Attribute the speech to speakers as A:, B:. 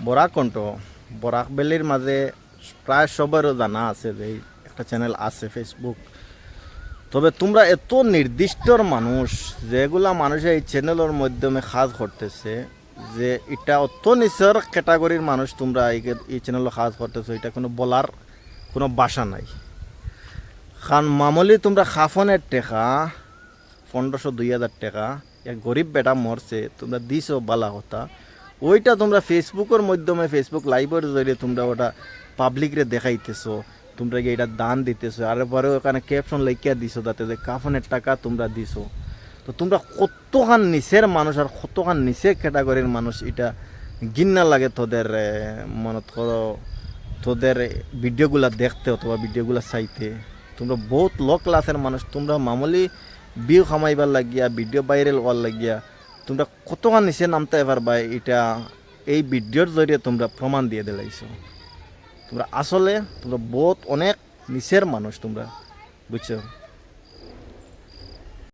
A: বরাক কণ্ঠ বরাক ভ্যালির মাঝে প্রায় সবারও জানা আছে যে একটা চ্যানেল আছে ফেসবুক। তবে তোমরা এত নির্দিষ্টর মানুষ যেগুলা মানুষ এই চ্যানেলের মাধ্যমে কাজ করতেছে, যে এটা অত নিচের ক্যাটাগরির মানুষ তোমরা এই চ্যানেলে কাজ করতেছো, এটা কোনো বলার কোনো ভাষা নাই। খান মামুলি তোমরা খাফনের টেকা 1500-2000 টাকা এক গরিব বেটা মরছে তোমরা দিছো বালা কথা, ওইটা তোমরা ফেসবুকের মাধ্যমে ফেসবুক লাইভের জরিয়ে তোমরা ওটা পাবলিকরে দেখাইতেছো, তোমরা গিয়ে এটা দান দিতেছো, আর পরে ওখানে ক্যাপশন লিখিয়া দিছো তাতে যে কাফনের টাকা তোমরা দিছো। তো তোমরা কতখান নিচের মানুষ আর কতখান নিচের ক্যাটাগরির মানুষ, এটা গিন্না লাগে তোদের মনে করো তোদের ভিডিওগুলা দেখতে অথবা ভিডিওগুলা চাইতে। তোমরা বহুত লো ক্লাসের মানুষ, তোমরা মামুলি ভিউ কামাইবার লাগিয়া ভিডিও ভাইরাল হওয়ার লাগিয়া তোমরা কতখান নিচে নামতে পারবা, এটা এই ভিডিওর জরিয়ে তোমরা প্রমাণ দিয়ে দিলাইছো। তোমরা আসলে তোমরা বহুত অনেক নিচের মানুষ তোমরা, বুঝছো।